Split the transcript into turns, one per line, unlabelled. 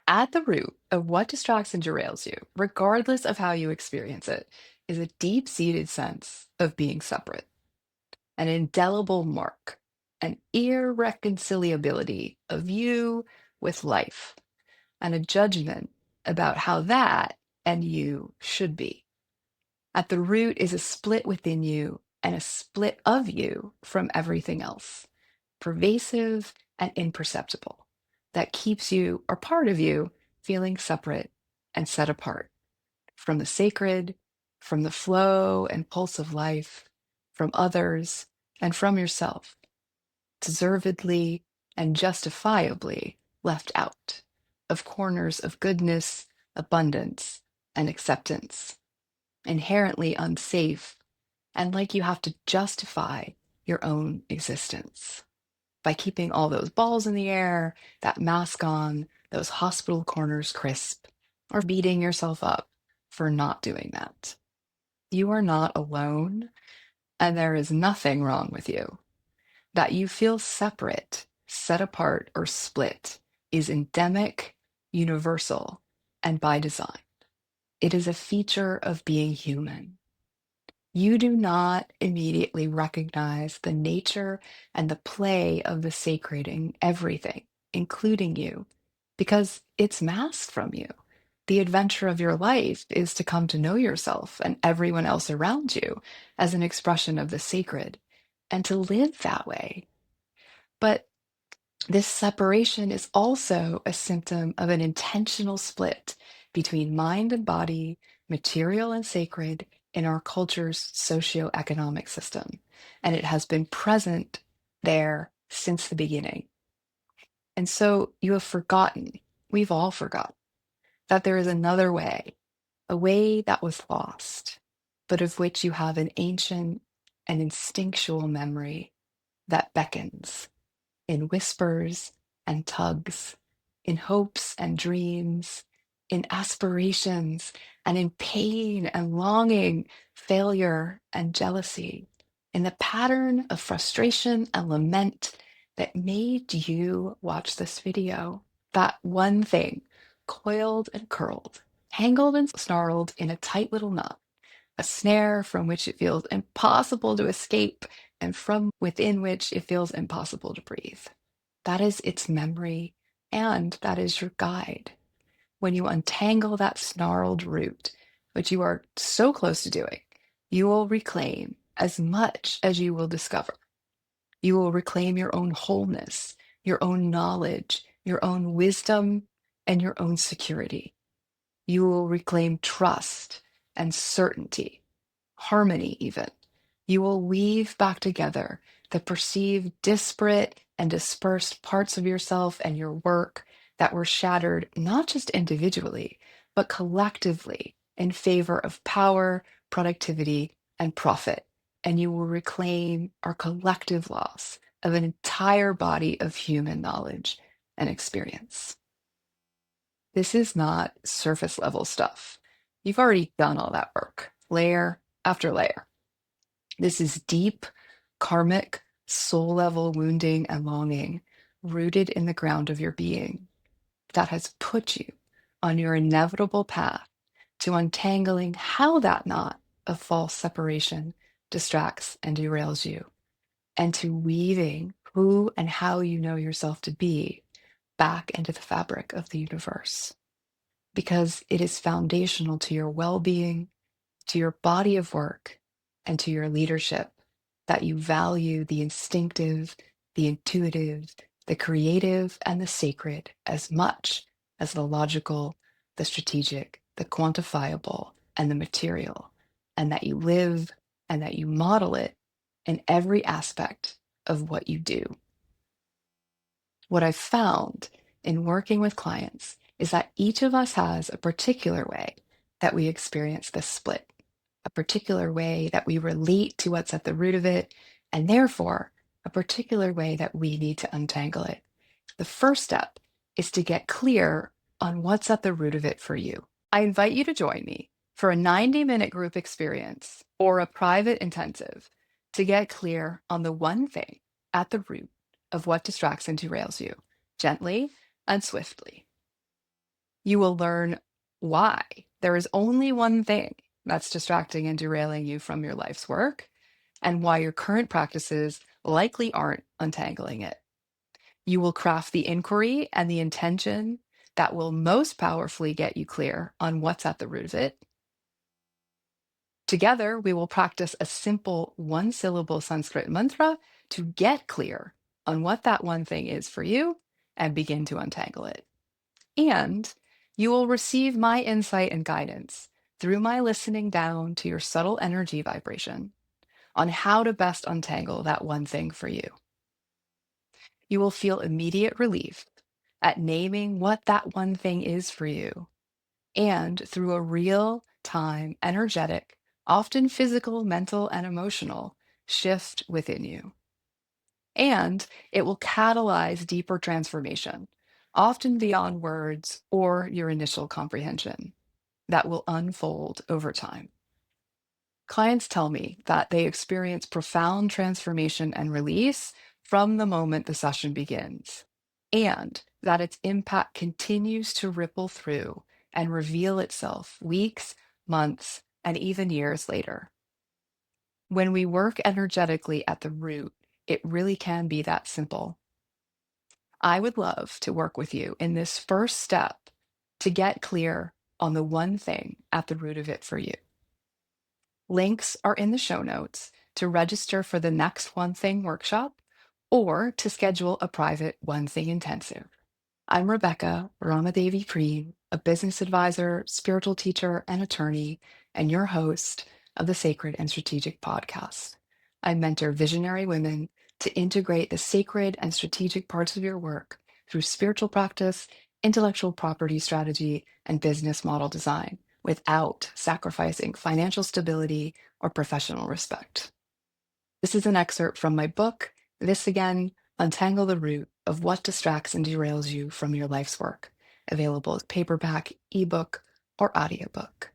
At the root of what distracts and derails you, regardless of how you experience it, is a deep seated sense of being separate, an indelible mark, an irreconcilability of you with life, and a judgment about how that and you should be. At the root is a split within you and a split of you from everything else, pervasive and imperceptible, that keeps you or part of you feeling separate and set apart from the sacred, from the flow and pulse of life, from others, and from yourself, deservedly and justifiably left out of corners of goodness, abundance, and acceptance, inherently unsafe, and like you have to justify your own existence by keeping all those balls in the air, that mask on, those hospital corners crisp, or beating yourself up for not doing that. You are not alone, and there is nothing wrong with you. That you feel separate, set apart, or split is endemic, universal, and by design. It is a feature of being human. You do not immediately recognize the nature and the play of the sacred in everything, including you, because it's masked from you. The adventure of your life is to come to know yourself and everyone else around you as an expression of the sacred and to live that way. But this separation is also a symptom of an intentional split between mind and body, material and sacred, in our culture's socioeconomic system. And it has been present there since the beginning. And so you have forgotten, we've all forgotten, that there is another way, a way that was lost, but of which you have an ancient and instinctual memory that beckons in whispers and tugs, in hopes and dreams, in aspirations and in pain and longing, failure and jealousy, in the pattern of frustration and lament that made you watch this video. That one thing, coiled and curled, tangled and snarled in a tight little knot, a snare from which it feels impossible to escape and from within which it feels impossible to breathe. That is its memory, and that is your guide. When you untangle that snarled root, which you are so close to doing, you will reclaim as much as you will discover. You will reclaim your own wholeness, your own knowledge, your own wisdom, and your own security. You will reclaim trust and certainty, harmony, even. You will weave back together the perceived disparate and dispersed parts of yourself and your work that were shattered not just individually, but collectively in favor of power, productivity, and profit. And you will reclaim our collective loss of an entire body of human knowledge and experience. This is not surface level stuff. You've already done all that work, layer after layer. This is deep, karmic, soul level wounding and longing rooted in the ground of your being that has put you on your inevitable path to untangling how that knot of false separation distracts and derails you, and to weaving who and how you know yourself to be back into the fabric of the universe. Because it is foundational to your well being, to your body of work, and to your leadership that you value the instinctive, the intuitive, the creative, and the sacred as much as the logical, the strategic, the quantifiable, and the material, and that you live and that you model it in every aspect of what you do. What I've found in working with clients is that each of us has a particular way that we experience this split, a particular way that we relate to what's at the root of it, and therefore a particular way that we need to untangle it. The first step is to get clear on what's at the root of it for you. I invite you to join me for a 90-minute group experience or a private intensive to get clear on the one thing at the root of what distracts and derails you, gently and swiftly. You will learn why there is only one thing that's distracting and derailing you from your life's work, and why your current practices likely aren't untangling it. You will craft the inquiry and the intention that will most powerfully get you clear on what's at the root of it. Together, we will practice a simple one syllable Sanskrit mantra to get clear on what that one thing is for you and begin to untangle it. And you will receive my insight and guidance through my listening down to your subtle energy vibration on how to best untangle that one thing for you. You will feel immediate relief at naming what that one thing is for you, and through a real time, energetic, often physical, mental, and emotional shift within you. And it will catalyze deeper transformation, often beyond words or your initial comprehension, that will unfold over time. Clients tell me that they experience profound transformation and release from the moment the session begins, and that its impact continues to ripple through and reveal itself weeks, months, and even years later. When we work energetically at the root, it really can be that simple. I would love to work with you in this first step to get clear on the one thing at the root of it for you. Links are in the show notes to register for the next One Thing workshop or to schedule a private One Thing intensive. I'm Rebecca Ramadevi Preen, a business advisor, spiritual teacher, and attorney, and your host of the Sacred and Strategic podcast. I mentor visionary women to integrate the sacred and strategic parts of your work through spiritual practice, intellectual property strategy, and business model design without sacrificing financial stability or professional respect. This is an excerpt from my book, This Again, Untangle the Root of What Distracts and Derails You from Your Life's Work, available as paperback, ebook, or audiobook.